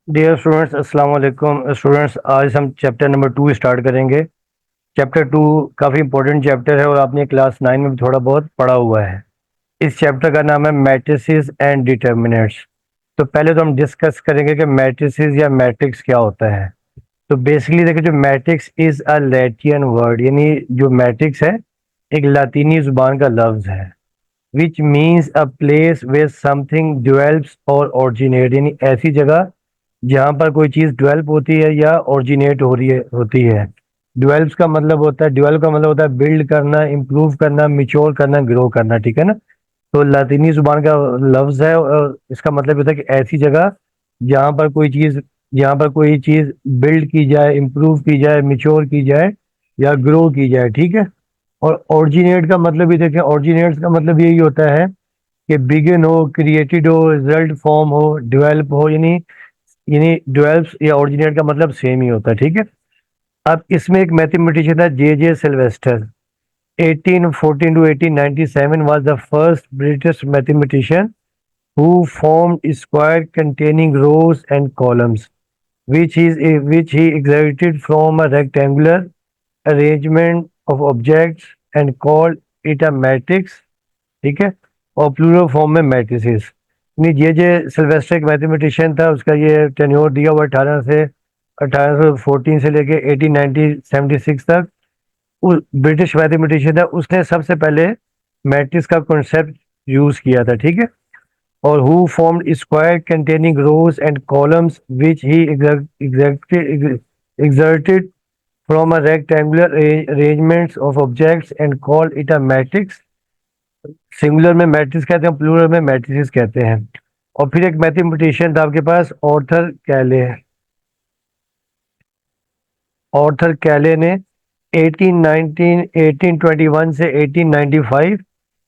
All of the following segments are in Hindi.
डियर स्टूडेंट्स, अस्सलाम वालेकुम। स्टूडेंट्स, आज हम चैप्टर नंबर 2 स्टार्ट करेंगे। चैप्टर 2 काफ़ी इंपॉर्टेंट चैप्टर है और आपने क्लास 9 में भी थोड़ा बहुत पढ़ा हुआ है। इस चैप्टर का नाम है मैट्रिसेस एंड डिटर्मिनेंट्स। तो पहले तो हम डिस्कस करेंगे कि मैट्रिसेस या मैट्रिक्स क्या होता है। तो बेसिकली देखिए, जो matrix is a Latin word, यानी जो मैट्रिक्स है एक लातीनी ज़ुबान का लफ्ज़ है। Which means a place where something develops और ओरिजिनेट, यानी ऐसी जगह जहाँ पर कोई चीज़ डेवलप होती है या ओरिजिनेट हो रही है होती है। डेवलप का मतलब होता है बिल्ड करना, इम्प्रूव करना, मिच्योर करना, ग्रो करना, ठीक है ना। तो लातीनी जुबान का लफ्ज़ है और इसका मतलब होता है कि ऐसी जगह जहाँ पर कोई चीज़ जहाँ पर कोई चीज़ बिल्ड की जाए, इम्प्रूव की जाए, मिच्योर की जाए या ग्रो की जाए, ठीक है। और ओरिजिनेट का मतलब भी देखें, ओरिजिनेट का मतलब यही होता है कि बिगिन हो, क्रिएटेड हो, रिजल्ट फॉर्म हो, डेवलप हो, यानी डेवलप्स या ओरिजिनेट का मतलब सेम ही होता है, ठीक है। अब इसमें एक मैथमेटिशियन था, जे Sylvester. 1814 to 1897 was the first British mathematician who formed a square containing rows and columns, which he exerted from a rectangular arrangement of objects and called it a matrix, ठीक है। और प्लूरल फॉर्म में मैट्रिसेस। नहीं, जे सिल्वेस्टर एक मैथमेटिशियन था, उसका ये टेन्योर दिया हुआ 1814 से लेके 1876 तक। उस ब्रिटिश मैथमेटिशियन था, उसने सबसे पहले मैट्रिक्स का कॉन्सेप्ट यूज किया था, ठीक है। और who formed square containing rows and columns which he exerted from a rectangular arrangements of objects and called it a matrix। Singular में मैट्रिक्स कहते हैं, प्लूरल में मैट्रिसेस कहते हैं। और फिर एक मैथमेटिशियन था आपके पास, ऑर्थर कैले ने 1821 से 1895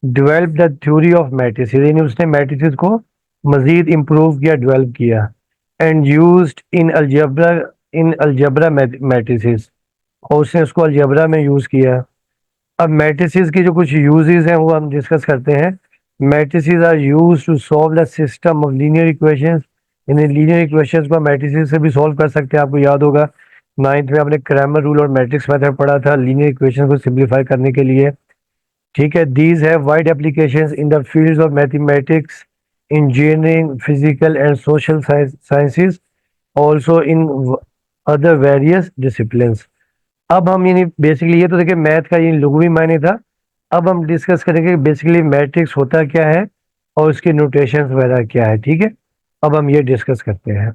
develop the theory of matrices, यानी उसने मैट्रिसेस को मजीद इम्प्रूव किया, डेवलप किया। And used in algebra matrices, और उसने उसको अलजेब्रा में यूज़ किया। अब मैट्रिसेस की जो कुछ यूजेस हैं वो हम डिस्कस करते हैं। Matrices are used to solve the system of linear equations. इन लीनियर इक्वेशंस को मैट्रिसेस से भी सॉल्व कर सकते हैं। आपको याद होगा, 9th में आपने क्रैमर रूल और मैट्रिक्स मेथड पढ़ा था लीनियर इक्वेशन को सिंप्लीफाई करने के लिए, ठीक है। These have wide applications in the fields of mathematics, engineering, physical and social sciences, also in other various disciplines. अब हम यानी बेसिकली, ये तो देखिए मैथ का ये लघुवी मायने था। अब हम डिस्कस करेंगे बेसिकली मैट्रिक्स होता क्या है और उसके नोटेशंस वगैरह क्या है, ठीक है। अब हम ये डिस्कस करते हैं।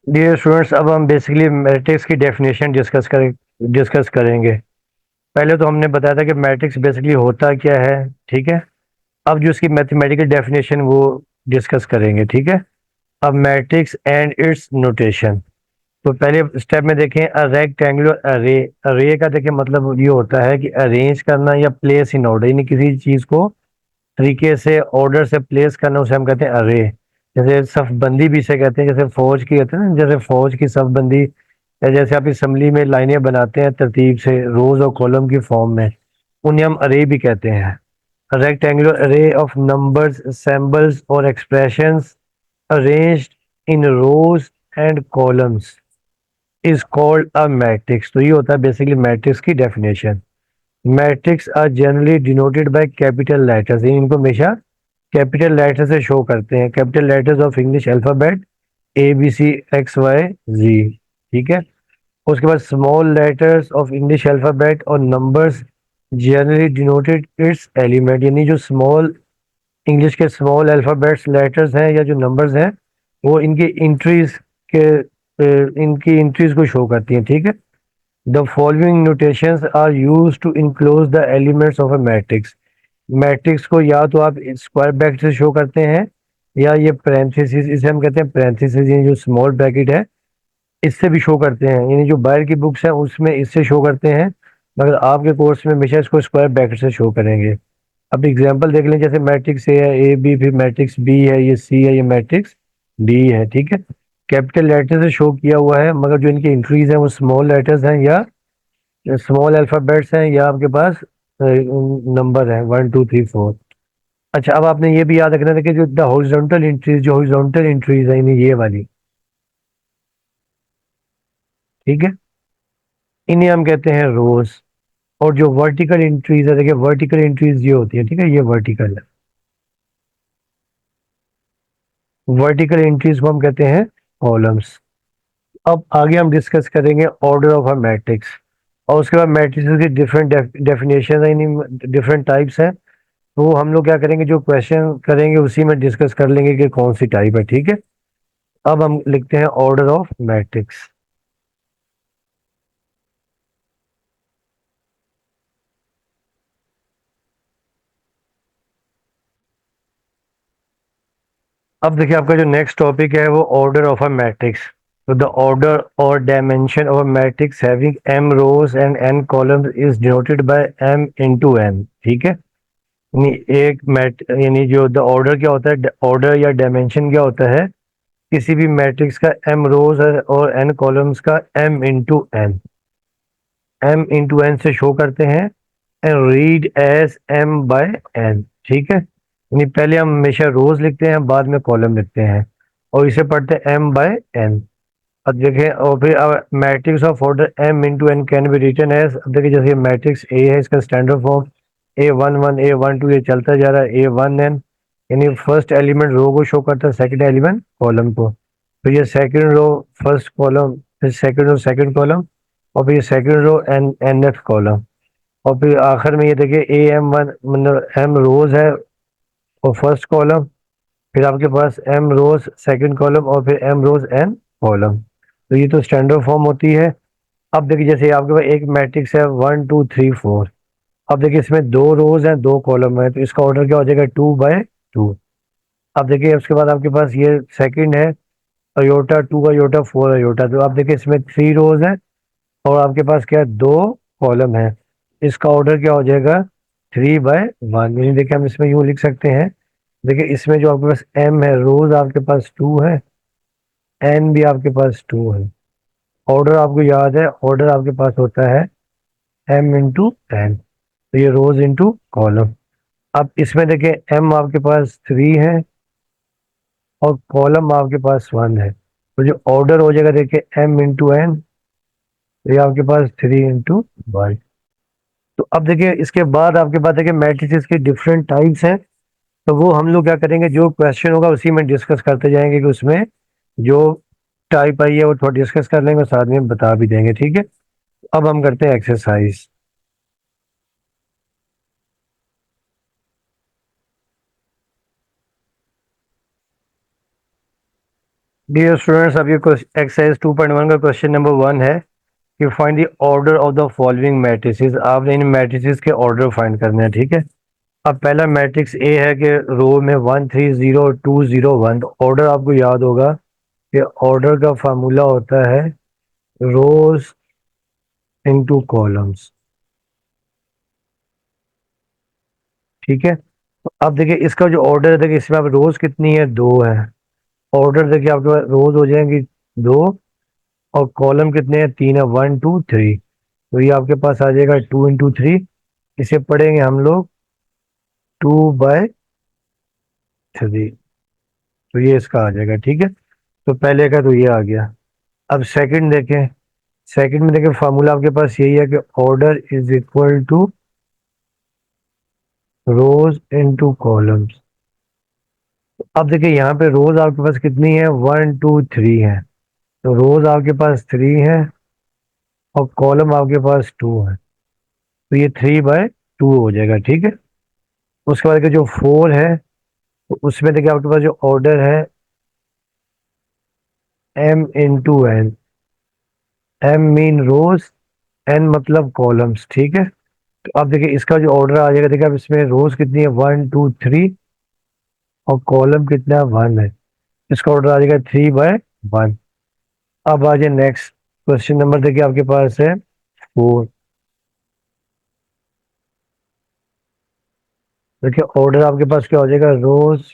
डियर स्टूडेंट्स, अब हम बेसिकली मैट्रिक्स की डेफिनेशन डिस्कस करेंगे। पहले तो हमने बताया था कि मैट्रिक्स बेसिकली होता क्या है, ठीक है। अब जो इसकी मैथमेटिकल डेफिनेशन वो डिस्कस करेंगे, ठीक है। अब मैट्रिक्स एंड इट्स नोटेशन। तो पहले स्टेप में देखें, अ रेक्टेंगुलर अरे। अरे का देखें मतलब ये होता है कि अरेंज करना या प्लेस इन ऑर्डर, यानी किसी चीज़ को तरीके से ऑर्डर से प्लेस करना, उसे हम कहते हैं अरे। जैसे सफबंदी भी इसे कहते हैं, जैसे फौज की कहते हैं ना, जैसे फौज की सफबंदी, या जैसे आप असम्बली में लाइनें बनाते हैं तरतीब से रोज और कॉलम की फॉर्म में, उन्हें हम अरे भी कहते हैं। Rectangular array of numbers, symbols और expressions arranged in rows and columns is called a matrix. तो ये होता है बेसिकली मैट्रिक्स की definition. Matrix are generally denoted by capital letters, इनको हमेशा कैपिटल लेटर से शो करते हैं, capital letters of English alphabet ABCXYZ, ठीक है। उसके बाद small letters of English alphabet और numbers generally denoted its element, यानी जो स्मॉल इंग्लिश के स्मॉल अल्फाबेट्स लेटर्स हैं या जो नंबर्स हैं वो के इनकी इंट्रीज को शो करती हैं, ठीक है। The following notations are used to enclose the elements of a matrix. Matrix को या तो आप स्क्वायर ब्रैकेट से शो करते हैं या ये पैरेंथेसिस, इसे हम कहते हैं पैरेंथेसिस, यानी जो स्मॉल ब्रैकेट है इससे भी शो करते हैं, यानी जो बाहर की बुक्स हैं उसमें इससे शो करते हैं, मगर आपके कोर्स में हमेशा इसको स्क्वायर ब्रैकेट से शो करेंगे। अब एग्जांपल देख लें, जैसे मैट्रिक्स ए है, ए बी, फिर मैट्रिक्स बी है, ये सी है, ये मैट्रिक्स डी है, ठीक है। कैपिटल लेटर से शो किया हुआ है, मगर जो इनकी इंट्रीज हैं वो स्मॉल लेटर्स हैं या स्मॉल अल्फ़ाबेट्स हैं या आपके पास नंबर है 1 2 3 4। अच्छा, अब आपने ये भी याद रखना था कि जो द हॉरिजॉन्टल एंट्रीज, जो हॉरिजॉन्टल एंट्रीज है यानी ये वाली, ठीक है, इन्हें हम कहते हैं रोज। और जो वर्टिकल एंट्रीज है, देखिए वर्टिकल एंट्रीज ये होती है, ठीक है, ये वर्टिकल है। वर्टिकल एंट्रीज को हम कहते हैं कॉलम्स। अब आगे हम डिस्कस करेंगे ऑर्डर ऑफ अ मैट्रिक्स, और उसके बाद मैट्रिसेस की डिफरेंट डेफिनेशन है, यानी डिफरेंट टाइप्स हैं। तो वो हम लोग क्या करेंगे, जो क्वेश्चन करेंगे उसी में डिस्कस कर लेंगे कि कौन सी टाइप है, ठीक है। अब हम लिखते हैं ऑर्डर ऑफ मैट्रिक्स। अब देखिए आपका जो नेक्स्ट टॉपिक है वो ऑर्डर ऑफ अ मैट्रिक्स। तो द ऑर्डर और dimension of a matrix having m rows and n columns is denoted by m into n, ठीक है। यानी एक मैट यानी जो द ऑर्डर क्या होता है, ऑर्डर या डायमेंशन क्या होता है किसी भी मैट्रिक्स का, m रोज और n कॉलम्स का m into n, m into n से शो करते हैं, and read as m by n, ठीक है। यानी पहले हम हमेशा रोज लिखते हैं, बाद में कॉलम लिखते हैं, और इसे पढ़ते हैं m बाय n। अब देखें, और फिर matrix of order m into n can be written as, अब देखिए जैसे मैट्रिक्स A है, इसका स्टैंडर्ड फॉर्म A11 A12 ये चलता जा रहा है, A1n, यानी फर्स्ट एलिमेंट रो को शो करता है, सेकंड एलिमेंट कॉलम को। तो ये सेकंड रो फर्स्ट कॉलम, फिर सेकंड रो सेकंड कॉलम, और फिर second row N F column, और फिर आखिर में ये देखिए AM1, मतलब m रोज है और फर्स्ट कॉलम, फिर आपके पास m रोज सेकंड कॉलम, और फिर m रोज n कॉलम। तो ये तो स्टैंडर्ड फॉर्म होती है। अब देखिए जैसे आपके पास एक मैट्रिक्स है 1 2 3 4, अब देखिए इसमें दो रोज हैं दो कॉलम है, तो इसका ऑर्डर क्या हो जाएगा 2 बाय 2। अब देखिए उसके बाद आपके पास ये सेकंड है अयोटा 2 अयोटा 4 अयोटा, तो आप देखिए इसमें 3 रोज है और आपके पास क्या है, दो कॉलम है, इसका ऑर्डर क्या हो जाएगा 3 बाय 1। यानी देखिए हम इसमें यूँ लिख सकते हैं, देखिए इसमें जो आपके पास m है, रोज आपके पास 2 है, n भी आपके पास 2 है। ऑर्डर आपको याद है, ऑर्डर आपके पास होता है m इंटू n, तो ये रोज इंटू कॉलम। अब इसमें देखिए m आपके पास 3 है और कॉलम आपके पास 1 है, तो जो ऑर्डर हो जाएगा देखिए m इंटू n, तो ये आपके पास 3 इंटू 1। तो अब देखिए इसके बाद आपके पास देखिए मैट्रिसेस की डिफरेंट टाइप्स हैं। तो वो हम लोग क्या करेंगे, जो क्वेश्चन होगा उसी में डिस्कस करते जाएंगे कि उसमें जो टाइप आई है वो थोड़ा डिस्कस कर लेंगे और साथ में बता भी देंगे, ठीक है। अब हम करते हैं एक्सरसाइज। डियर स्टूडेंट्स, अब ये एक्सरसाइज 2.1 का क्वेश्चन नंबर 1 है कि find the order of the following matrices. आपने इन मैट्रिसेस के ऑर्डर फाइंड करने हैं, ठीक है। अब पहला मैट्रिक्स ए है कि रो में 1 3 0 2 0 1, तो ऑर्डर आपको याद होगा कि ऑर्डर का फार्मूला होता है रोज इनटू कॉलम्स, ठीक है। तो अब देखिए इसका जो ऑर्डर है, देखिए इसमें आप रोज कितनी है, दो है, ऑर्डर देखिए आपके पास रोज हो जाएंगी दो, और कॉलम कितने हैं, तीन है, 1 2 3, तो ये आपके पास आ जाएगा 2 इंटू 3। इसे पढ़ेंगे हम लोग 2/3, तो ये इसका आ जाएगा, ठीक है। तो पहले का तो ये आ गया। अब सेकंड देखें, सेकंड में देखिए फार्मूला आपके पास यही है कि order is equal to rows into columns. अब देखिए यहाँ पे रोज आपके पास कितनी है, 1 2 3 है, तो रोज आपके पास 3 है और कॉलम आपके पास 2 है, तो ये 3/2 हो जाएगा, ठीक है। उसके बाद के जो 4 है, तो उसमें देखिए आपके पास जो ऑर्डर है m into n, m mean rows, n मतलब कॉलम्स, ठीक है। तो अब देखिए इसका जो ऑर्डर आ जाएगा, देखिए अब इसमें रोज कितनी है 1 2 3 और कॉलम कितना है 1 है, इसका ऑर्डर आ जाएगा 3/1। अब आ जाए नेक्स्ट क्वेश्चन नंबर, देखिए आपके पास है 4। देखिए ऑर्डर आपके पास क्या हो जाएगा, रोज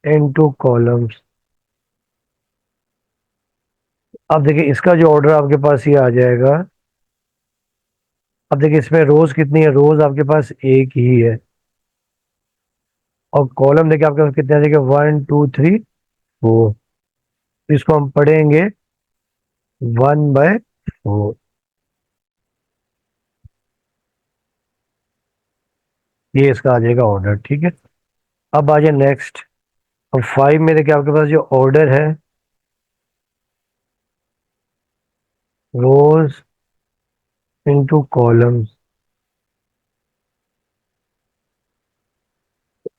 इनटू कॉलम्स। अब देखिए इसका जो ऑर्डर आपके पास ये आ जाएगा, अब देखिए इसमें रोज कितनी है, रोज आपके पास एक ही है, और कॉलम देखिए आपके पास कितने, देखिए 1 2 3 4। इसको हम पढ़ेंगे 1/4। ये इसका आ जाएगा ऑर्डर, ठीक है। अब आ जाए नेक्स्ट। अब 5 में देखिए आपके पास जो ऑर्डर है, रोज इनटू कॉलम्स।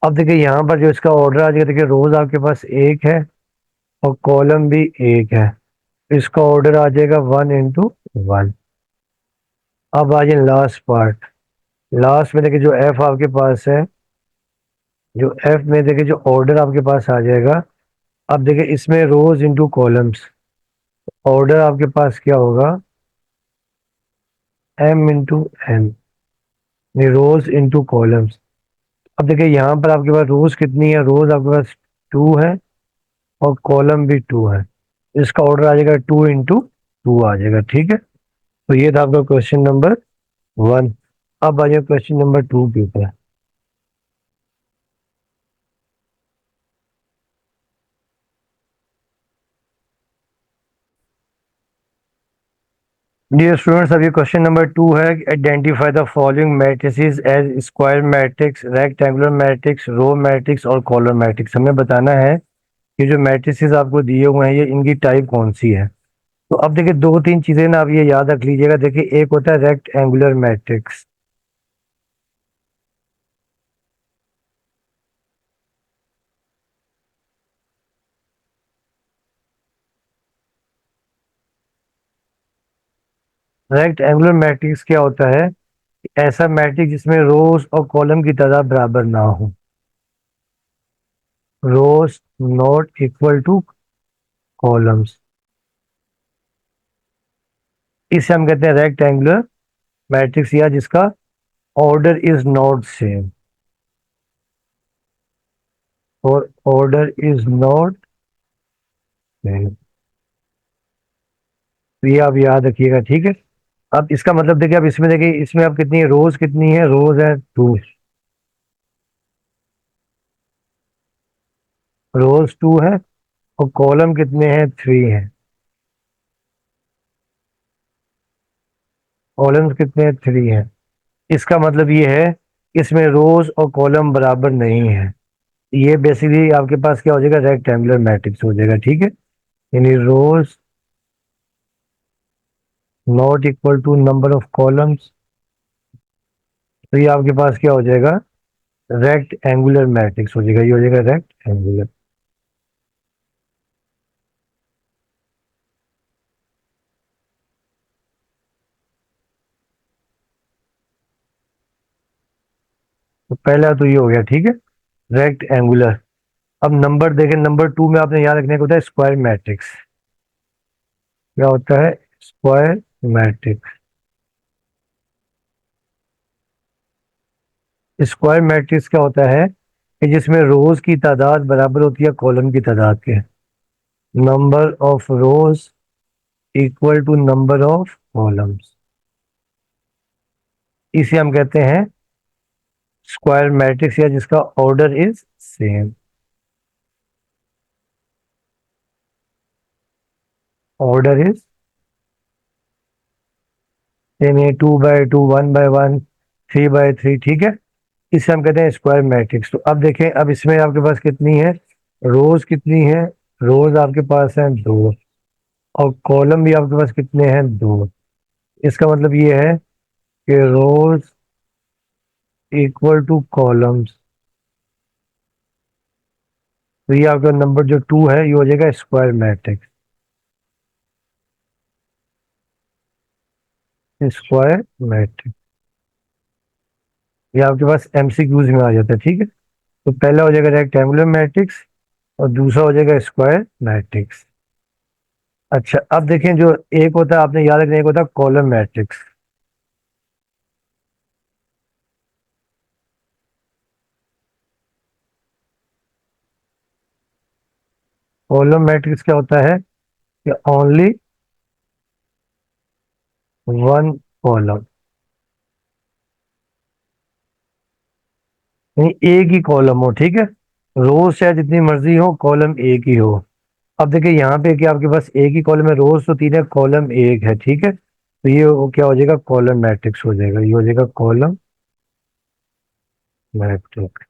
अब देखिए यहाँ पर जो इसका ऑर्डर आ जाएगा, देखिए रोज आपके पास एक है और कॉलम भी एक है। इसका ऑर्डर आ जाएगा 1 × 1। अब आ जाए लास्ट पार्ट। लास्ट में देखिए जो एफ आपके पास है, जो एफ में देखिए जो ऑर्डर आपके पास आ जाएगा। अब देखिए इसमें रोज इनटू कॉलम्स, ऑर्डर आपके पास क्या होगा, m × n, रोज इनटू कॉलम्स। अब देखिए यहाँ पर आपके पास रोज कितनी है, रोज आपके पास 2 है और कॉलम भी 2 है। इसका ऑर्डर आ जाएगा 2 × 2 आ जाएगा, ठीक है। तो ये था आपका क्वेश्चन नंबर 1। अब आ जाए क्वेश्चन नंबर 2 के ऊपर। डियर स्टूडेंट्स, अभी क्वेश्चन नंबर 2 है, identify the following matrices as square matrix, rectangular matrix, row matrix और कॉलम मैट्रिक्स। हमें बताना है कि जो मैट्रिसेस आपको दिए हुए हैं ये इनकी टाइप कौन सी है। तो अब देखिए दो तीन चीजें ना आप ये याद रख लीजिएगा। देखिए एक होता है रेक्टेंगुलर मैट्रिक्स। रेक्टेंगुलर मैट्रिक्स क्या होता है, ऐसा मैट्रिक्स जिसमें रोज और कॉलम की तादाद बराबर ना हो, रोज नॉट इक्वल टू कॉलम्स, इसे हम कहते हैं रेक्टेंगुलर मैट्रिक्स, या जिसका ऑर्डर इज नॉट सेम, और ऑर्डर इज नॉट सेम। तो ये आप याद रखिएगा, ठीक है। अब इसका मतलब देखिए, अब इसमें देखिए, इसमें अब कितनी है, रोज कितनी है, रोज है 2, रोज 2 है और कॉलम कितने हैं, 3 है। कॉलम्स कितने हैं, 3 है। इसका मतलब ये है इसमें रोज और कॉलम बराबर नहीं है। ये बेसिकली आपके पास क्या हो जाएगा, रेक्टेंगुलर मैट्रिक्स हो जाएगा, ठीक है। यानी rows not equal to number of columns. तो ये आपके पास क्या हो जाएगा, रेक्ट एंगुलर मैट्रिक्स हो जाएगा। ये हो जाएगा रेक्ट एंगुलर। तो पहला तो ये हो गया, ठीक है, रेक्ट एंगुलर। अब नंबर देखें, नंबर 2 में आपने याद रखने को होता है स्क्वायर मैट्रिक्स। क्या होता है, स्क्वायर मैट्रिक्स। स्क्वायर मैट्रिक्स क्या होता है कि जिसमें रोज की तादाद बराबर होती है कॉलम की तादाद के। Number of rows equal to number of columns, इसे हम कहते हैं स्क्वायर मैट्रिक्स, या जिसका order is same. Order is same, ये 2/2, 1/1, 3/3, ठीक है। इसे हम कहते हैं स्क्वायर मैट्रिक्स। तो अब देखें, अब इसमें आपके पास कितनी है, रोज कितनी है, रोज आपके पास है 2 और कॉलम भी आपके पास कितने हैं, 2। इसका मतलब ये है कि रोज इक्वल टू कॉलम्स। तो ये आपका नंबर जो 2 है ये हो जाएगा स्क्वायर मैट्रिक्स, स्क्वायर मैट्रिक्स। ये आपके पास एमसीक्यूज में आ जाता है, ठीक है। तो पहला हो जाएगा रेक्टेंगुलर मैट्रिक्स और दूसरा हो जाएगा स्क्वायर मैट्रिक्स। अच्छा, अब देखें, जो एक होता है आपने याद रखना, एक होता है कॉलम मैट्रिक्स। कॉलम मैट्रिक्स क्या होता है कि ओनली वन कॉलम, यानी एक ही कॉलम हो, ठीक है। रोज चाहे जितनी मर्जी हो, कॉलम एक ही हो। अब देखिए यहाँ पे कि आपके पास एक ही कॉलम है, रोज तो तीन है, कॉलम एक है, ठीक है। तो ये वो क्या हो जाएगा, कॉलम मैट्रिक्स हो जाएगा, ये हो जाएगा कॉलम मैट्रिक्स।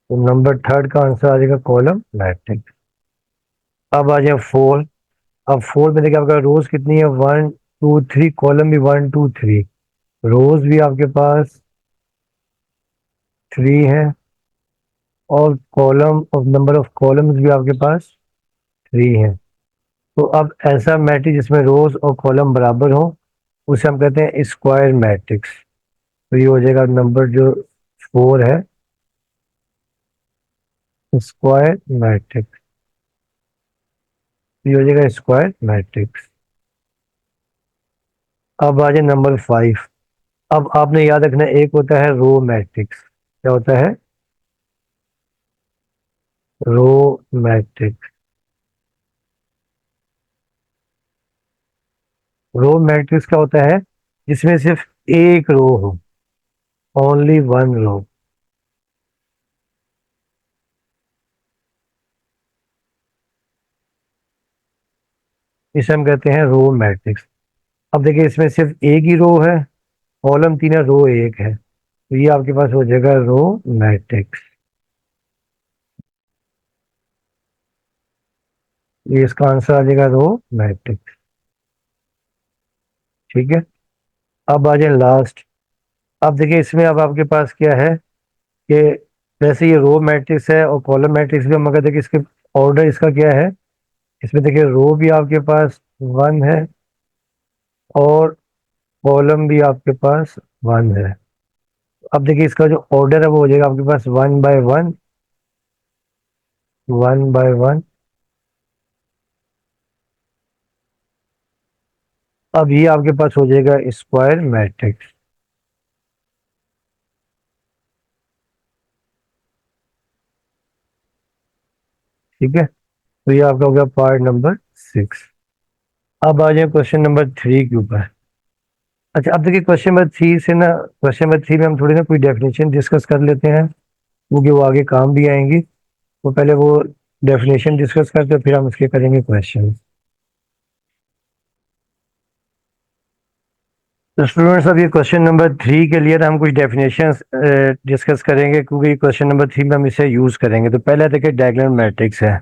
तो नंबर थर्ड का आंसर आ जाएगा कॉलम मैट्रिक्स। अब आ जाए फोर। अब फोर में देखिए आपका रोज कितनी है, 1 2 3, कॉलम भी 1 2 3, रोज भी आपके पास 3 है, और column of number of columns भी आपके पास 3 है। तो अब ऐसा मैट्रिक्स जिसमें रोज और कॉलम बराबर हो, उसे हम कहते हैं स्क्वायर मैट्रिक्स। तो ये हो जाएगा नंबर जो 4 है, स्क्वायर मैट्रिक्स। ये हो जाएगा स्क्वायर मैट्रिक्स। अब आ जाए नंबर 5। अब आपने याद रखना है, एक होता है रो मैट्रिक्स। क्या होता है, रो मैट्रिक्स। रो मैट्रिक्स क्या होता है, जिसमें सिर्फ एक रो हो, ओनली वन रो। इसे हम कहते हैं रो मैट्रिक्स। अब देखिए इसमें सिर्फ एक ही रो है, कॉलम 3 है, रो एक है, तो ये आपके पास हो जाएगा रो मैट्रिक्स। ये इसका आंसर आ जाएगा रो मैट्रिक्स, ठीक है। अब आ जाए लास्ट। अब देखिए इसमें अब आपके पास क्या है कि वैसे ये रो मैट्रिक्स है और कॉलम मैट्रिक्स भी, मगर देखिए इसके ऑर्डर इसका क्या है। इसमें देखिए रो भी आपके पास 1 है, और कॉलम भी आपके पास 1 है। अब देखिए इसका जो ऑर्डर है वो हो जाएगा आपके पास 1 बाय 1, 1 बाय 1। अब ये आपके पास हो जाएगा स्क्वायर मैट्रिक्स, ठीक है। तो ये आपका हो गया पार्ट नंबर 6। अब आ जाए क्वेश्चन नंबर 3 के ऊपर। अच्छा, अब देखिए क्वेश्चन नंबर 3 से ना, क्वेश्चन नंबर 3 में हम थोड़ी ना कोई डेफिनेशन डिस्कस कर लेते हैं, क्योंकि वो आगे काम भी आएंगी। तो पहले वो डेफिनेशन डिस्कस करते हैं, फिर हम उसके करेंगे क्वेश्चन। तो स्टूडेंट्स, अब ये क्वेश्चन नंबर 3 के लिए ना हम कुछ डेफिनेशंस डिस्कस करेंगे, क्योंकि क्वेश्चन नंबर 3 में हम इसे यूज करेंगे। तो पहले देखिए डायगोनल मैट्रिक्स है।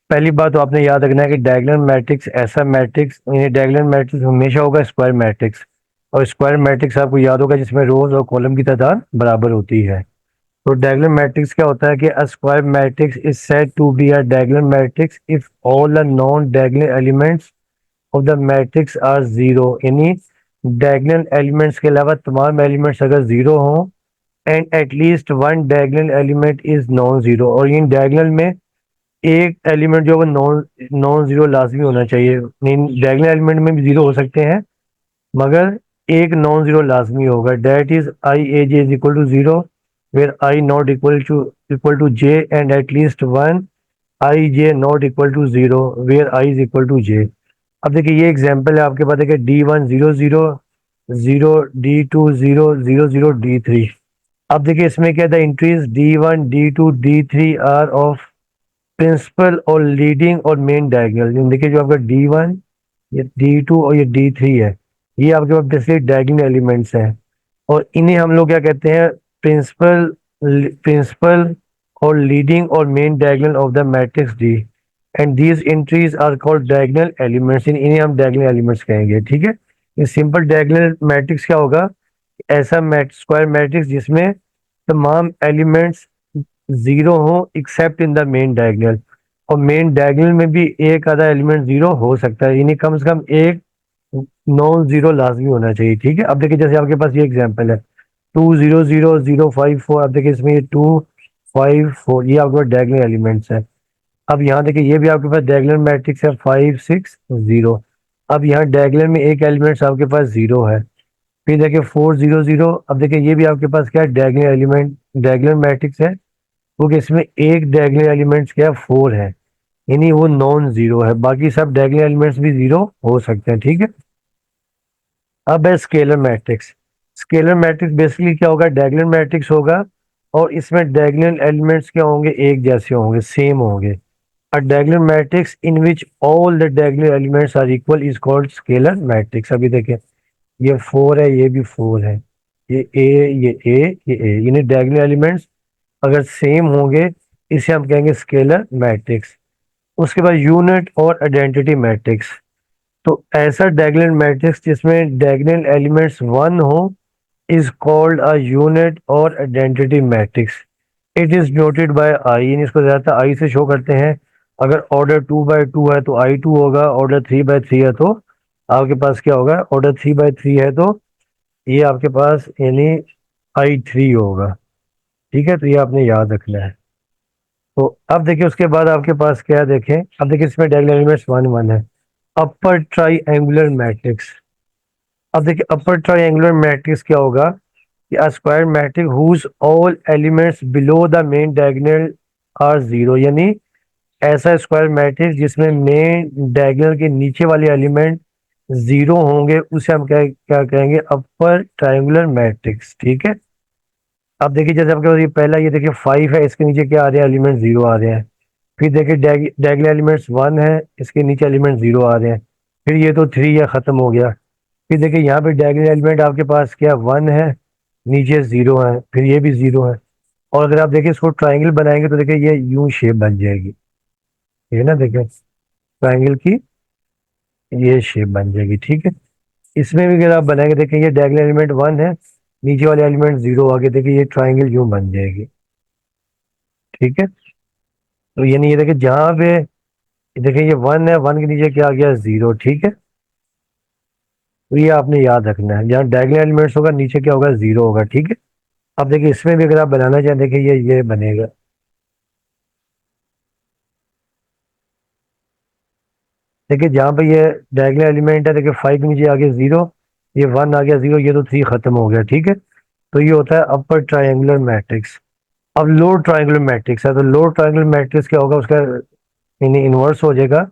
पहली बात तो आपने याद रखना है कि डायगोनल मैट्रिक्स ऐसा मैट्रिक्स, डायगोनल मैट्रिक्स हमेशा होगा स्क्वायर मैट्रिक्स। और स्क्वायर मैट्रिक्स आपको याद होगा जिसमें रोज और कॉलम की तादाद बराबर होती है। तो डायगोनल मैट्रिक्स क्या होता है कि a square matrix is said to be a diagonal matrix if all the non diagonal elements of the matrix are zero. यानी डायगोनल एलिमेंट्स के अलावा तमाम एलिमेंट्स अगर जीरो हों, and at least one diagonal element is non zero, और इन डायगोनल में एक एलिमेंट जो है वो नॉन नॉन जीरो लाजमी होना चाहिए। डायगोनल एलिमेंट में भी जीरो हो सकते हैं, मगर एक नॉन जीरो लाजमी होगा। Det is I A J is equal to zero, where I not equal to J, and at least one I J not equal to zero, where I is equal to J. अब देखिए ये एग्जांपल है आपके पास, देखिए D1 0 0 0, D2 0 0 0 0, D3। अब देखिए इसमें क्या था, entries D1 D2 D3 are of principal और लीडिंग और मेन डायगोनल। देखिए जो आपका D1, ये D2 और ये D3 है, ये आपके पास बेसिकली डायगोनल एलिमेंट्स हैं। और इन्हें हम लोग क्या कहते हैं, प्रिंसिपल प्रिंसिपल और लीडिंग और main diagonal of the matrix D, and these entries are called diagonal elements. इन्हें हम डायगोनल एलिमेंट्स कहेंगे, ठीक है। ये सिंपल डायगोनल मैट्रिक्स क्या होगा, ऐसा स्क्वायर मैट्रिक्स जिसमें तमाम एलिमेंट्स जीरो हो accept in the main diagonal, और मेन डायगोनल में भी एक आधा एलिमेंट जीरो हो सकता है, यानी कम से कम एक नॉन जीरो लाजमी होना चाहिए, ठीक है। अब देखिए जैसे आपके पास ये एग्जांपल है 2 0 0 0 5 4। अब देखिए इसमें ये 2 5 4, ये आपके पास डायगोनल एलिमेंट्स है। अब यहाँ देखिए ये भी आपके पास डायगोनल मैट्रिक्स है 5 6 0। अब यहाँ डायगोनल में एक एलिमेंट्स आपके पास जीरो है। फिर देखिए 4 0 0। अब देखिए ये भी आपके पास क्या है, डायगोनल एलिमेंट, डायगोनल मैट्रिक्स है, क्योंकि इसमें एक डायगोनल एलिमेंट्स क्या है, 4 है, यानी वो नॉन जीरो है। बाकी सब डायगोनल एलिमेंट्स भी जीरो हो सकते हैं, ठीक है। अब है scalar matrix. Scalar matrix basically क्या होगा, डायगोनल मैट्रिक्स होगा और इसमें डायगोनल एलिमेंट्स क्या होंगे, एक जैसे होंगे, सेम होंगे। A diagonal matrix in which all the diagonal elements are equal is called scalar matrix. अभी देखें, ये 4 है, ये भी 4 है, ये ए, ये ए, यानी डायगोनल एलिमेंट्स अगर सेम होंगे इसे हम कहेंगे स्केलर मैट्रिक्स। उसके बाद यूनिट और आइडेंटिटी मैट्रिक्स। तो ऐसा डायगोनल मैट्रिक्स जिसमें डायगोनल एलिमेंट्स 1 हो is called a unit और identity matrix. It is noted by I, यानी इसको ज्यादातर आई से शो करते हैं। अगर ऑर्डर 2 बाई 2 है तो I2 होगा, ऑर्डर 3 बाई 3 है तो आपके पास क्या होगा, ऑर्डर 3 बाई 3 है तो ये आपके पास यानी I3 होगा। ठीक है, तो ये आपने याद रखना है। तो अब देखिए उसके बाद आपके पास क्या है, देखें अब देखिए इसमें डायगोनल एलिमेंट्स 1 1 है। अपर ट्राइएंगुलर मैट्रिक्स। अब देखिए अपर ट्राइएंगुलर मैट्रिक्स क्या होगा, a square matrix whose all elements below the main diagonal are zero, यानी ऐसा स्क्वायर मैट्रिक्स जिसमें मेन डायगोनल के नीचे वाले एलिमेंट जीरो होंगे उसे हम क्या क्या कहेंगे, अपर ट्रायंगुलर मैट्रिक्स। ठीक है। अब देखिए जैसे आपके पास ये पहला, ये देखिए 5 है, इसके नीचे क्या आ रहे हैं, एलिमेंट जीरो आ रहे हैं। फिर देखिए डायगोनल एलिमेंट्स 1 है, इसके नीचे एलिमेंट जीरो आ रहे हैं। फिर ये तो 3 है, खत्म हो गया। फिर देखिए यहाँ पे डायगोनल एलिमेंट आपके पास क्या 1 है, नीचे जीरो है, फिर ये भी जीरो है। और अगर आप देखिए इसको ट्राइंगल बनाएंगे तो देखिए ये यू शेप बन जाएगी, ठीक है ना, देखिए ट्राइंगल की ये शेप बन जाएगी। ठीक है। इसमें भी अगर आप बनाएंगे देखिए ये डायगोनल एलिमेंट 1 है, नीचे वाले एलिमेंट जीरो आगे, देखिए ये ट्राइंगल यूं बन जाएगी। ठीक है। तो यानी ये देखिए जहाँ पे देखिए ये 1 है, 1 के नीचे क्या आ गया, जीरो। ठीक है। तो ये आपने याद रखना है, जहाँ डायगोनल एलिमेंट्स होगा नीचे क्या होगा, जीरो होगा। ठीक है। अब देखिए इसमें भी अगर आप बनाना चाहें, देखिए ये बनेगा। देखिए जहाँ पे ये डायगोनल एलिमेंट है, देखिए 5 के नीचे आ गया जीरो, ये 1 आ गया जीरो, ये तो 3 खत्म हो गया। ठीक है। तो ये होता है अपर ट्रायंगुलर मैट्रिक्स। अब लोअर ट्रायंगुलर मैट्रिक्स है, तो लोअर ट्रायंगुलर मैट्रिक्स क्या होगा, उसका इनवर्स हो जाएगा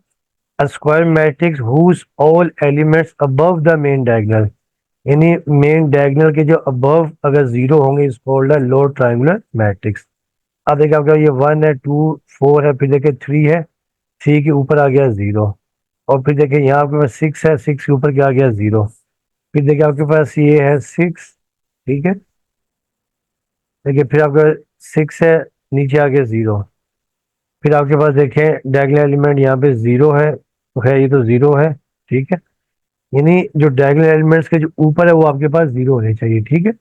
a square matrix whose all elements above the main diagonal, यानी मेन डायगोनल के जो अबव अगर जीरो होंगे is called a lower triangular matrix. अब देखिए आपका ये 1 है, 2 4 है, फिर देखिए 3 है, 3 के ऊपर आ गया जीरो। और फिर देखिए यहाँ आपके पास 6 है, 6 के ऊपर क्या आ गया, जीरो। फिर देखिए आपके पास ये है 6। ठीक है। देखिए फिर आपका 6 है, नीचे आ गया जीरो। फिर आपके पास देखें डायगोनल एलिमेंट यहाँ पे जीरो है, तो खैर ये तो जीरो है। ठीक है। यानी जो डायगोनल एलिमेंट्स के जो ऊपर है वो आपके पास जीरो होने चाहिए। ठीक है।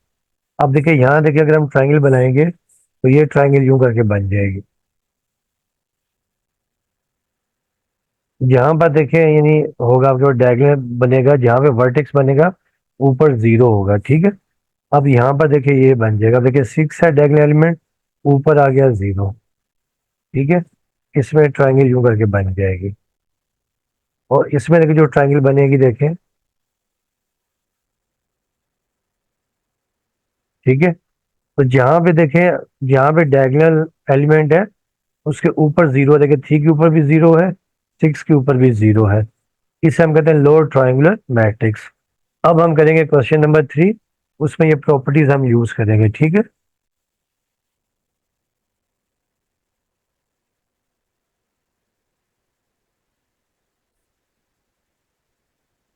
अब देखिए यहाँ देखिए अगर हम ट्राइंगल बनाएंगे तो ये ट्राइंगल यूं करके बन जाएगी। यहाँ पर देखें यानी होगा आपके पास डायगोनल बनेगा, जहाँ पे वर्टेक्स बनेगा ऊपर जीरो होगा। ठीक है। अब यहाँ पर देखिए ये बन जाएगा, देखिए 6 है डायगोनल एलिमेंट, ऊपर आ गया जीरो। ठीक है। इसमें ट्राइंगल यूं करके बन जाएगी। और इसमें देखिए जो ट्राइंगल बनेगी देखें। ठीक है। तो जहाँ पे देखें, जहाँ पे डायगोनल एलिमेंट है उसके ऊपर जीरो, देखिए 3 के ऊपर भी जीरो है, 6 के ऊपर भी जीरो है। इसे हम कहते हैं लोअर ट्राइंगुलर मैट्रिक्स। अब हम करेंगे क्वेश्चन नंबर 3, उसमें ये प्रॉपर्टीज हम यूज करेंगे। ठीक है।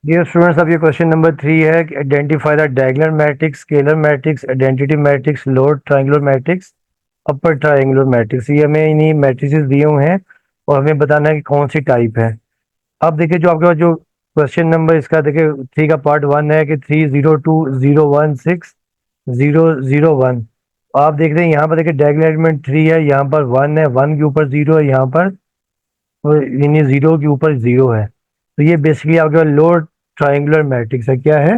डियर स्टूडेंट्स, अब ये क्वेश्चन नंबर 3 है कि identify the diagonal matrix, scalar matrix, identity matrix, lower triangular matrix, upper triangular matrix. ये हमें इन्हीं मैट्रिसेस दिए हुए हैं और हमें बताना है कि कौन सी टाइप है। अब देखिए जो आपके पास जो क्वेश्चन नंबर इसका देखिए 3 का पार्ट 1 है कि 3 0 2 0 1 6 0 0 1। आप देख रहे हैं यहाँ पर देखिए डायगोनल एलिमेंट 3 है, यहाँ पर 1 है, 1 के ऊपर जीरो है, यहाँ पर यानी जीरो के ऊपर जीरो है। तो ये बेसिकली आपके पास लोअर ट्राइंगुलर मैट्रिक्स है। क्या है,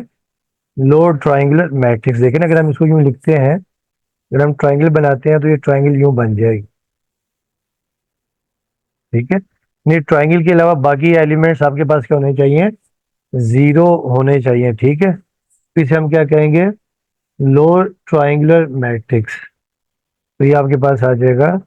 लोअर ट्राइंगुलर मैट्रिक्स। देखिए ना अगर हम इसको यूं लिखते हैं, अगर हम ट्राइंगल बनाते हैं तो ये ट्राइंगल यूं बन जाएगी। ठीक है। नहीं, ट्राइंगल के अलावा बाकी एलिमेंट्स आपके पास क्या होने चाहिए, जीरो होने चाहिए। ठीक है। तो इसे हम क्या कहेंगे, लोअर ट्राइंगुलर मैट्रिक्स। तो ये आपके पास आ जाएगा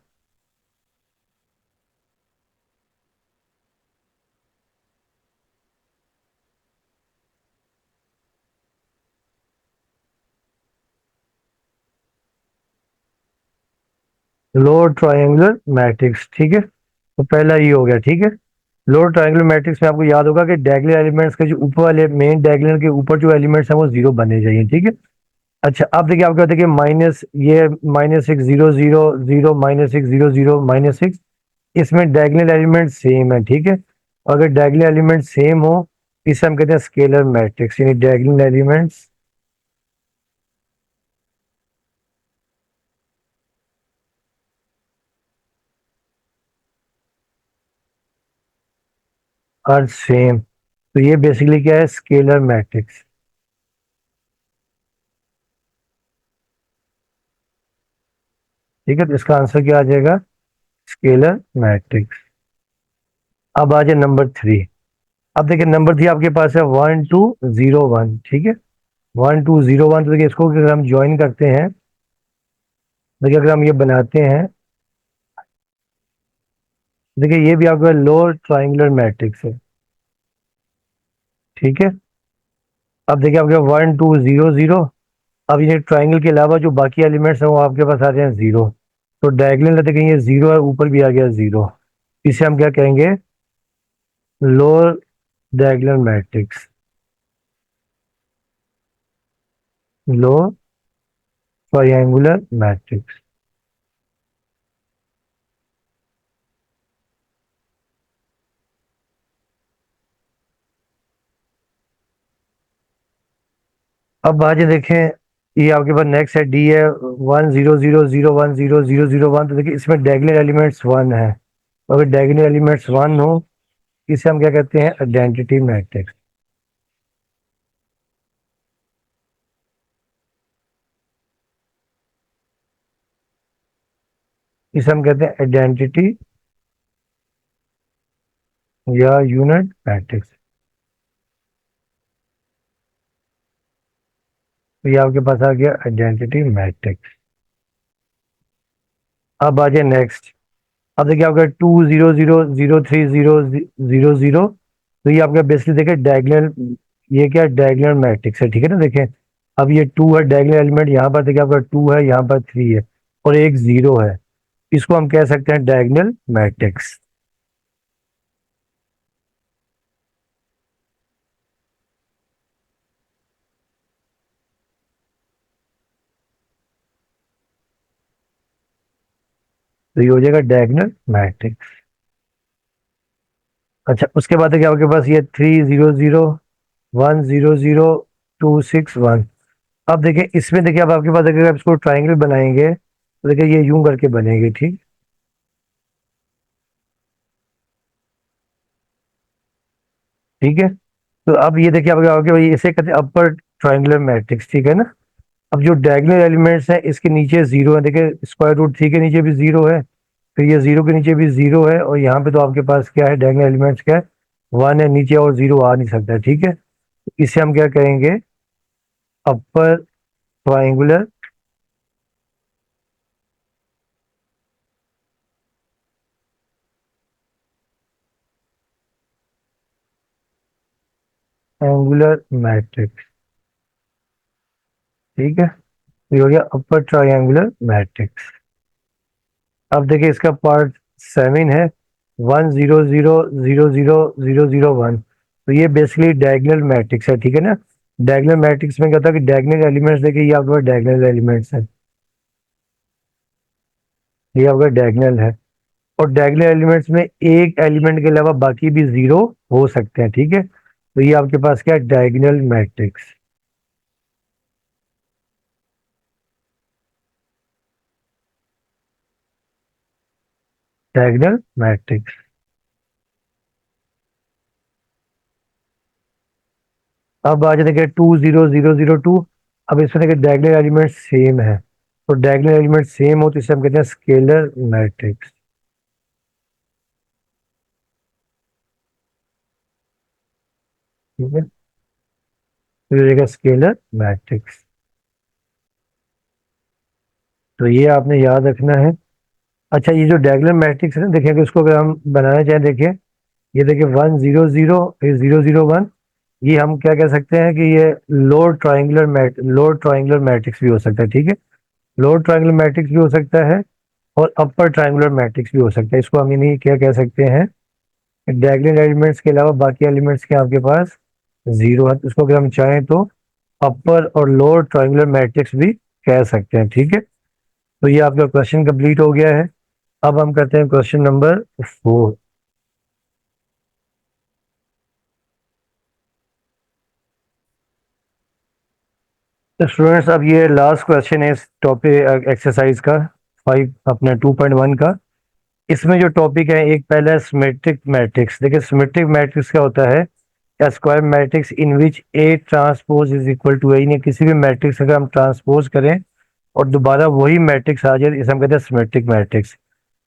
लोअर ट्रायंगुलर मैट्रिक्स, ठीक है। तो पहला ये हो गया, ठीक है। लोअर ट्रायंगुलर मैट्रिक्स में आपको याद होगा कि डायगोनल एलिमेंट्स के जो ऊपर वाले मेन डायगोनल के ऊपर जो एलिमेंट्स हैं वो जीरो बनने चाहिए, ठीक है। अच्छा, अब देखिए आपका देखिए माइनस, ये -6 0 0 0 -6 0 0 -6, इसमें डायगोनल एलिमेंट सेम है, ठीक है। और अगर डायगोनल एलिमेंट सेम हो, इसे हम कहते हैं स्केलर मैट्रिक्स, यानी डायगोनल एलिमेंट्स आर सेम। तो ये बेसिकली क्या है, स्केलर मैट्रिक्स, ठीक है। तो इसका आंसर क्या आ जाएगा, स्केलर मैट्रिक्स। अब आ जाए नंबर 3। अब देखिए नंबर 3 आपके पास है 1 2 0 1, ठीक है। 1 2 0 1, तो देखिए इसको अगर हम ज्वाइन करते हैं, देखिए अगर हम ये बनाते हैं, देखिए ये भी आपका लोअर ट्राइंगुलर मैट्रिक्स है, ठीक है। अब देखिए आपके 1 2 0 0, अब ये ट्राइंगल के अलावा जो बाकी एलिमेंट्स हैं वो आपके पास आ रहे हैं जीरो। तो डायगोनल देखिए ये जीरो है, ऊपर भी आ गया जीरो। इसे हम क्या कहेंगे, lower diagonal matrix, lower triangular matrix. अब आज देखें, ये आपके पास नेक्स्ट है डी है 1 0 0 0 1 0 0 0 1। तो देखिए इसमें डायगोनल एलिमेंट्स वन है। अगर डायगोनल एलिमेंट्स वन हो, इसे हम क्या कहते हैं, आइडेंटिटी मैट्रिक्स। इसे हम कहते हैं आइडेंटिटी या यूनिट मैट्रिक्स। तो ये आपके पास आ गया आइडेंटिटी मैट्रिक्स। अब आ जाए नेक्स्ट। अब देखिए आपका 2 0 0 0 3 0 0 0। तो ये आपका बेसिकली देखिए डायगोनल, ये क्या डायगोनल मैट्रिक्स है, ठीक है ना। देखें अब ये टू है डायगोनल एलिमेंट, यहाँ पर देखिए आपका टू है, यहाँ पर थ्री है, और एक जीरो है। इसको हम कह सकते हैं डायगोनल मैट्रिक्स। तो ये हो जाएगा डायगोनल मैट्रिक्स। अच्छा, उसके बाद देखिए आपके पास ये 3 0 0 1 0 0 2 6 1। अब देखिए इसमें देखिए अब आपके पास देखिए आप इसको ट्राइंगल बनाएंगे तो देखिए ये यूं करके बनेगी, ठीक, ठीक है। तो अब ये देखिए आपके आगे भाई इसे कहते हैं अपर ट्राइंगुलर मैट्रिक्स, ठीक है ना। अब जो डायगोनल एलिमेंट्स हैं इसके नीचे जीरो है, देखिए √3 के नीचे भी जीरो है, फिर ये जीरो के नीचे भी जीरो है, और यहाँ पे तो आपके पास क्या है, डायगोनल एलिमेंट्स क्या है, वन है, नीचे और जीरो आ नहीं सकता, ठीक है। इसे हम क्या कहेंगे, अपर ट्राइंगुलर एंगुलर मैट्रिक्स, ठीक है। तो ये हो गया अपर ट्राइंगुलर मैट्रिक्स। अब देखिए इसका पार्ट 7 है 1 0 0 0 0 0 0 1। तो ये बेसिकली डायगोनल मैट्रिक्स है, ठीक है ना। डायगोनल मैट्रिक्स में क्या होता है कि डायगोनल एलिमेंट्स देखिए ये आपके पास डायगोनल एलिमेंट्स है, ये आपका डायगोनल है। और डायगोनल एलिमेंट्स में एक एलिमेंट के अलावा बाकी भी जीरो हो सकते हैं, ठीक है। तो ये आपके पास क्या है, डायगोनल मैट्रिक्स, डायगोनल मैट्रिक्स। अब आ जाए देखिए 2 0 0 0 2। अब इसमें देखिए डायगोनल एलिमेंट सेम है, तो डायगोनल एलिमेंट सेम हो तो इसे हम कहते हैं स्केलर मैट्रिक्स, ठीक है। तो ये रहेगा स्केलर मैट्रिक्स। तो ये आपने याद रखना है। अच्छा, ये जो डायगोनल मैट्रिक्स है ना, देखिए कि इसको अगर हम बनाना चाहें, देखिए ये देखिए 1 0 0 फिर 0 0 1। ये हम क्या कह सकते हैं कि ये लोअर ट्राइंगुलर मैट्रिक्स भी हो सकता है, ठीक है। लोअर ट्राइंगुलर मैट्रिक्स भी हो सकता है, और अपर ट्रायंगुलर मैट्रिक्स भी हो सकता है। इसको हम इन्हीं क्या कह सकते हैं, डायगोनल एलिमेंट्स के अलावा बाकी एलिमेंट्स के आपके पास जीरो है, तो उसको अगर हम चाहें तो अपर और लोअर ट्रायंगुलर मैट्रिक्स भी कह सकते हैं। ठीक है, तो ये आपका क्वेश्चन कंप्लीट हो गया है। अब हम करते हैं क्वेश्चन नंबर 4। तो स्टूडेंट्स, अब ये लास्ट क्वेश्चन है इस टॉपिक एक्सरसाइज का 5 अपना 2.1 का। इसमें जो टॉपिक है, एक पहला है सिमेट्रिक मैट्रिक्स। देखिए सिमेट्रिक मैट्रिक्स क्या होता है, या square matrix in which A transpose is equal to A, यानी किसी भी मैट्रिक्स अगर हम ट्रांसपोज करें और दोबारा वही मैट्रिक्स आ जाए, इसे हम कहते हैं सिमेट्रिक मैट्रिक्स।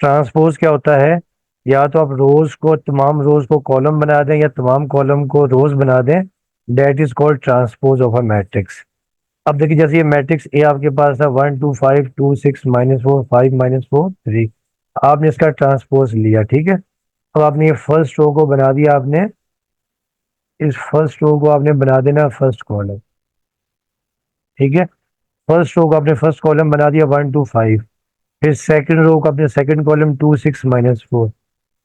ट्रांसपोज क्या होता है, या तो आप रोज को, तमाम रोज को कॉलम बना दें या तमाम कॉलम को रोज बना दें, that is called transpose of a matrix. अब देखिए जैसे ये मैट्रिक्स ए आपके पास था 1 2 5 2 6 -4 5 -4 3, आपने इसका ट्रांसपोज लिया। ठीक है, अब आपने ये फर्स्ट रो को बना दिया, आपने इस फर्स्ट रो को आपने बना देना फर्स्ट कॉलम। ठीक है, फर्स्ट रो को आपने फर्स्ट कॉलम बना दिया 1 2 5। फिर सेकंड रो को आपने सेकंड कॉलम 2 6 -4,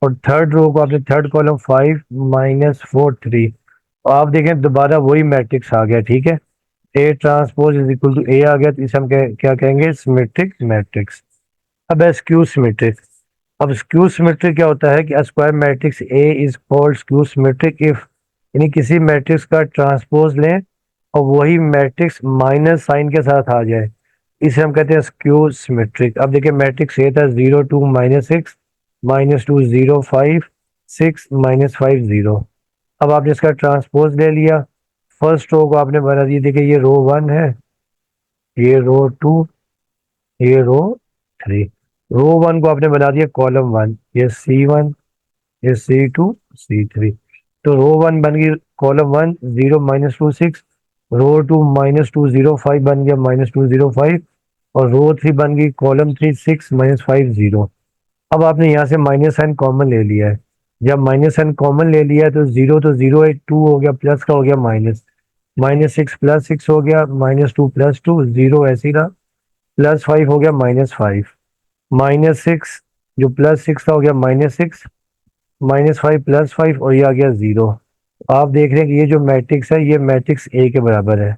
और थर्ड रो को आपने थर्ड कॉलम 5 -4 3। और आप देखें दोबारा वही मैट्रिक्स आ गया। ठीक है, A transpose is equal to A आ गया, तो इसे हम क्या कहेंगे, सिमेट्रिक मैट्रिक्स। अब है स्क्यू सिमेट्रिक। अब स्क्यू सिमेट्रिक क्या होता है कि square matrix A is called skew symmetric if, यानी किसी मैट्रिक्स का ट्रांसपोज लें और वही मैट्रिक्स माइनस साइन के साथ आ जाए, इसे हम कहते हैं स्क्यू सिमेट्रिक। अब देखिए मैट्रिक्स ए था 0 2 -6 -2 0 5 6 -5 0। अब आपने इसका ट्रांसपोज ले लिया, फर्स्ट रो को आपने बना दिया। देखिए ये रो 1 है, ये रो 2, ये रो 3। रो 1 को आपने बना दिया कॉलम 1, ये C1, ये C2 C3। तो रो 1 बन गई कॉलम 1 0 -2 6, रो 2 -2 0 5 बन गया -2 0 5, और रो 3 बन गई कॉलम 3 6 -5 0। अब आपने यहाँ से माइनस साइन कॉमन ले लिया है। जब माइनस साइन कॉमन ले लिया है तो जीरो तो जीरो है, 2 हो गया, प्लस का हो गया माइनस, -6 +6 हो गया, -2 +2 0 ऐसे ही रहा, +5 हो गया -5, -6 जो +6 था हो गया -6, -5 +5, और ये आ गया 0। आप देख रहे हैं कि ये जो मैट्रिक्स है ये मैट्रिक्स ए के बराबर है,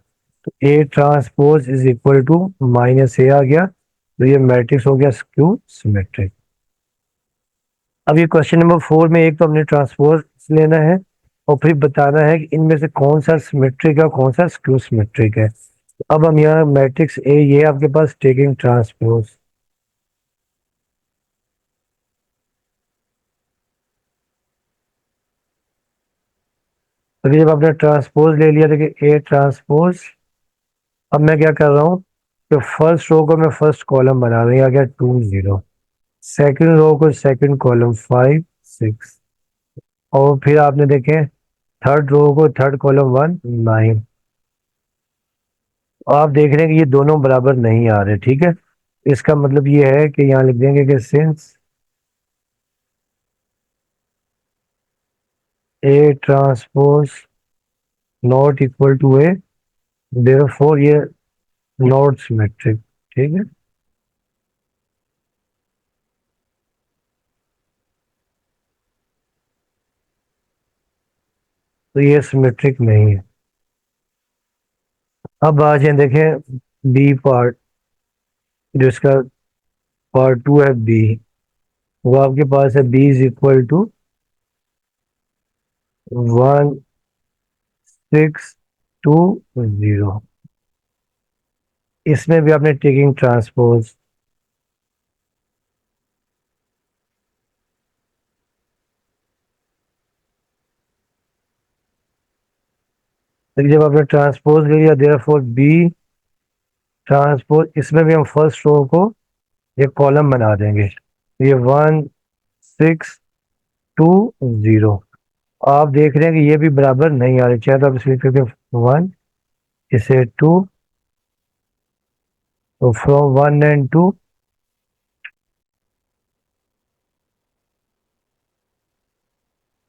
तो A transpose is equal to -a आ गया, तो ये मैट्रिक्स हो गया स्क्यू सिमेट्रिक। अब ये क्वेश्चन नंबर 4 में एक तो हमने ट्रांसपोज लेना है और फिर बताना है कि इनमें से कौन सा सिमेट्रिक है कौन सा स्क्यू सिमेट्रिक है। अब हम यहाँ मैट्रिक्स ए, ये आपके पास टेकिंग ट्रांसपोज, तो जब आपने ट्रांसपोज ले लिया, देखिए ए ट्रांसपोज। अब मैं क्या कर रहा हूँ, तो फर्स्ट रो को मैं फर्स्ट कॉलम बना रहा हूँ, ये आ गया 2 0, सेकंड रो को सेकंड कॉलम 5 6, और फिर आपने देखें थर्ड रो को थर्ड कॉलम 1 9। आप देख रहे हैं कि ये दोनों बराबर नहीं आ रहे। ठीक है, इसका मतलब ये है कि यहाँ लिख देंगे कि since A transpose not equal to A, therefore ये नॉट सिमेट्रिक। ठीक है, तो ये सिमेट्रिक नहीं है। अब आ जाए देखें बी पार्ट, जो इसका पार्ट 2 है बी, वो आपके पास है बी इज इक्वल टू 1 6 2 0। इसमें भी आपने टेकिंग ट्रांसपोज, देखिए जब आपने ट्रांसपोज ले लिया देयरफॉर बी ट्रांसपोज, इसमें भी हम फर्स्ट रो को ये कॉलम बना देंगे, ये 1 6 2 0। आप देख रहे हैं कि ये भी बराबर नहीं आ रहे, चाहे तो आप इसे लिख सकते हैं 1, इसे 2, तो from 1 and 2,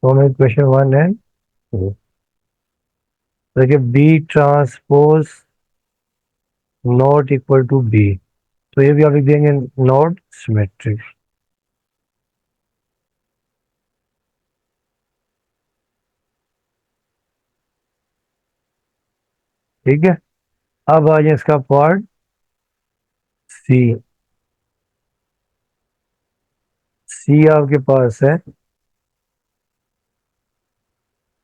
from equation 1 and 2, देखिए B transpose not equal to B, तो ये भी आप लिख देंगे नॉट सिमेट्रिक। ठीक है, अब आ जाए इसका पार्ट सी। सी आपके पास है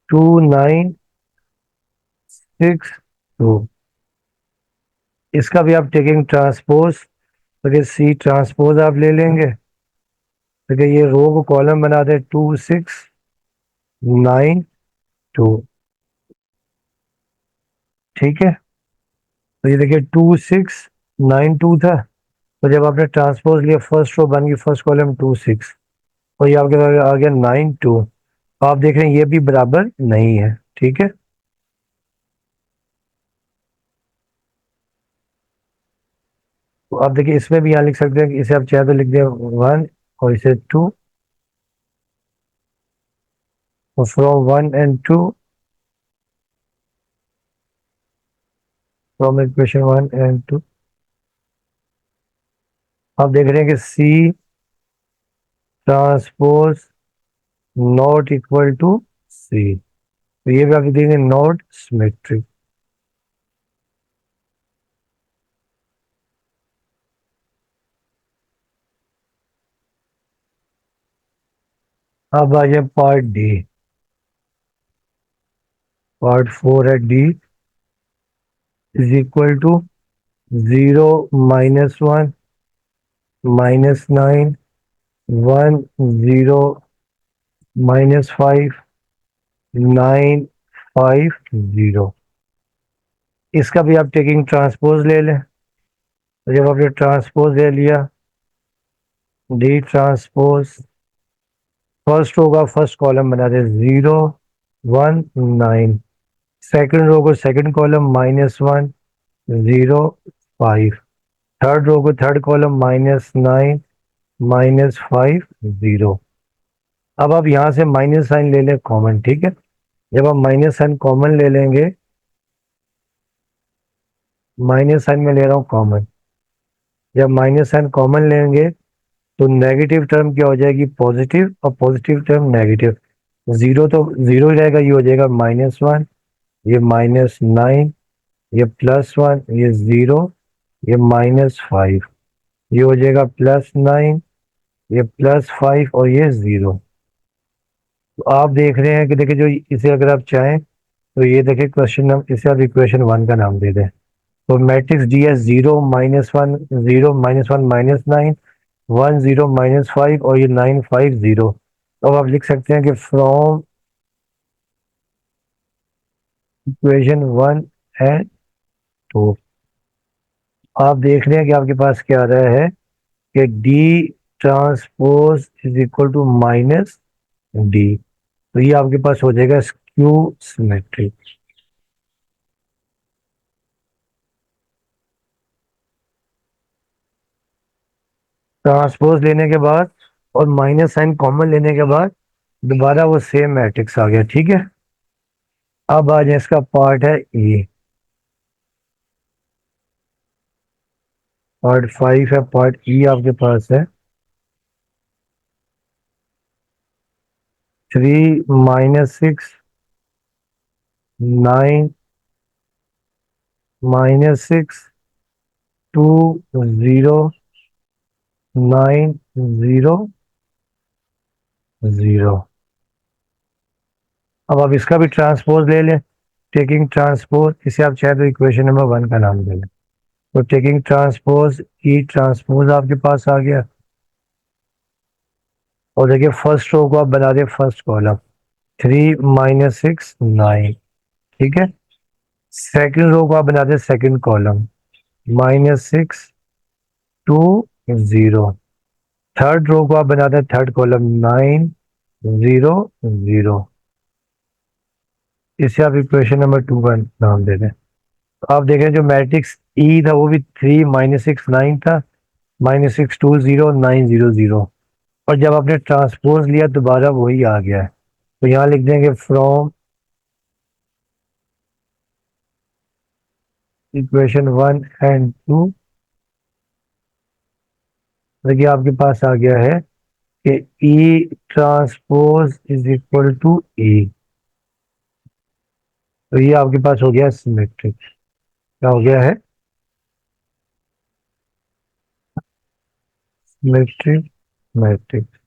2962। इसका भी आप टेकिंग ट्रांसपोज, अगर सी ट्रांसपोज आप ले लेंगे, तो ये रो को कॉलम बना दे 2692। ठीक है, तो ये देखिए 2692 था, तो जब आपने ट्रांसपोज लिया फर्स्ट रो बन गई, फर्स्ट कॉलम 26, और ये आपके पास आ गया 92। तो आप देख रहे हैं ये भी बराबर नहीं है। ठीक है, तो आप देखिए इसमें भी यहाँ लिख सकते हैं कि इसे आप चाहे तो लिख दें 1 और इसे 2, और from 1 and 2, from equation 1 and 2 आप देख रहे हैं कि C transpose not equal to C, तो ये भी आप लिख देंगे नॉट सिमेट्रिक। अब आ जाए पार्ट डी। पार्ट 4 है डी, इज इक्वल टू 0 - 1 -9 1 0 -5 9 5 0। इसका भी आप टेकिंग ट्रांसपोज ले लें, तो जब आपने ट्रांसपोज ले लिया, डी ट्रांसपोज, फर्स्ट होगा फर्स्ट कॉलम बना दे 0 1 9, सेकंड रो को सेकंड कॉलम -1 0 5, थर्ड रो को थर्ड कॉलम -9 -5 0। अब आप यहाँ से माइनस साइन ले लें कॉमन। ठीक है, जब आप माइनस साइन कॉमन ले लेंगे, माइनस साइन में ले रहा हूँ कॉमन, जब माइनस साइन कॉमन लेंगे तो नेगेटिव टर्म क्या हो जाएगी पॉजिटिव, और पॉजिटिव टर्म नेगेटिव। जीरो तो जीरो ही रहेगा, ये हो जाएगा -1, ये -9, ये +1, ये 0, ये -5, ये हो जाएगा +9, ये +5 और ये 0। तो आप देख रहे हैं कि देखिए जो इसे अगर आप चाहें तो ये देखिए क्वेश्चन नंबर, इसे आप इक्वेशन 1 का नाम दे दें। तो मैट्रिक्स डी है 0 - 1 0 -1 -9 1 0 -5 और ये 9 5 0। तो अब आप लिख सकते हैं कि फ्रॉम इक्वेशन 1 and 2 आप देख रहे हैं कि आपके पास क्या आ रहा है कि D transpose is equal to -D. तो ये आपके पास हो जाएगा स्क्यू सिमेट्रिक। ट्रांसपोज लेने के बाद और माइनस साइन कॉमन लेने के बाद दोबारा वो सेम मैट्रिक्स आ गया। ठीक है, अब आ जाए इसका पार्ट है ए। पार्ट 5 है, पार्ट ई आपके पास है 3 - 6 9 -6 2 0 9 0 0। अब आप इसका भी ट्रांसपोज ले लें, टेकिंग ट्रांसपोज, इसे आप चाहे तो इक्वेशन नंबर 1 का नाम दे लें। तो टेकिंग ट्रांसपोज ई ट्रांसपोज आपके पास आ गया, और देखिए फर्स्ट रो को आप बना दें फर्स्ट कॉलम 3 - 6 9। ठीक है, सेकंड रो को आप बना दें सेकंड कॉलम -6 2 0। थर्ड रो को आप बना दें थर्ड कॉलम 9 0 0। इसे आप इक्वेशन नंबर 2 का नाम दे दें। तो आप देखें जो मैट्रिक्स ई था वो भी 3 - 6 9 था, -6 2 0 9 0 0, और जब आपने ट्रांसपोज लिया दोबारा वही आ गया है। तो यहाँ लिख देंगे फ्रॉम इक्वेशन 1 and 2 देखिए आपके पास आ गया है कि ई ट्रांसपोज इज इक्वल टू ई। तो ये आपके पास हो गया सिमेट्रिक। क्या हो गया है? Symmetric matrix.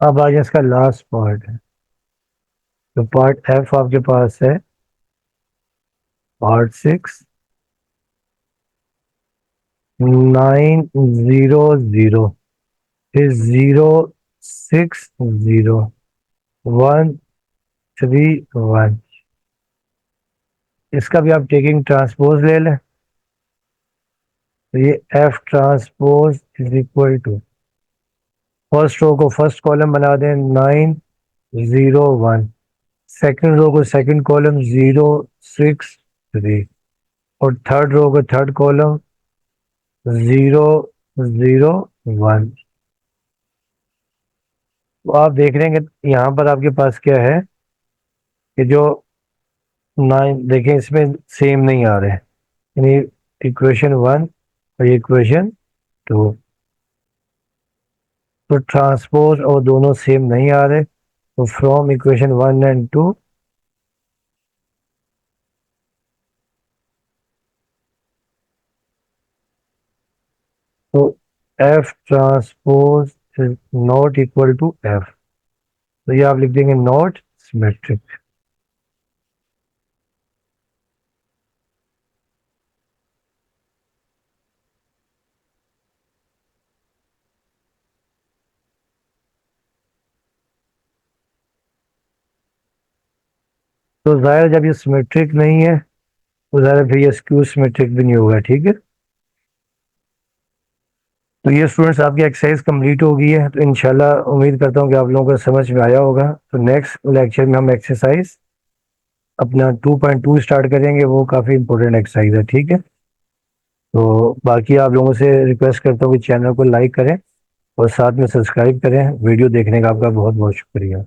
अब आ गया इसका लास्ट पार्ट है। तो पार्ट एफ आपके पास है पार्ट 6 9 0 0, फिर 0 6 0 1 3 1। इसका भी आप टेकिंग ट्रांसपोज ले लें। तो ये F transpose is equal to, first row को फर्स्ट कॉलम बना दें 9 0 1, सेकंड रो को सेकंड कॉलम 0 6 3, और थर्ड रो को थर्ड कॉलम 0 0 1। तो आप देख रहे हैं कि यहाँ पर आपके पास क्या है कि जो 9 देखें इसमें सेम नहीं आ रहे, यानी इक्वेशन 1 और इक्वेशन 2, तो ट्रांसपोज और दोनों सेम नहीं आ रहे। तो फ्रॉम इक्वेशन 1 एंड 2 तो F transpose is not equal to F. तो ये आप लिख देंगे नॉट सिमेट्रिक। तो जाहिर जब ये सिमेट्रिक नहीं है तो जाहिर फिर ये स्क्यू सिमेट्रिक भी नहीं होगा। ठीक है, तो ये स्टूडेंट्स आपकी एक्सरसाइज कंप्लीट हो गई है। तो इंशाल्लाह उम्मीद करता हूँ कि आप लोगों को समझ में आया होगा। तो नेक्स्ट लेक्चर में हम एक्सरसाइज अपना 2.2 स्टार्ट करेंगे, वो काफ़ी इंपॉर्टेंट एक्सरसाइज है। ठीक है, तो बाकी आप लोगों से रिक्वेस्ट करता हूँ कि चैनल को लाइक करें और साथ में सब्सक्राइब करें। वीडियो देखने का आपका बहुत बहुत शुक्रिया।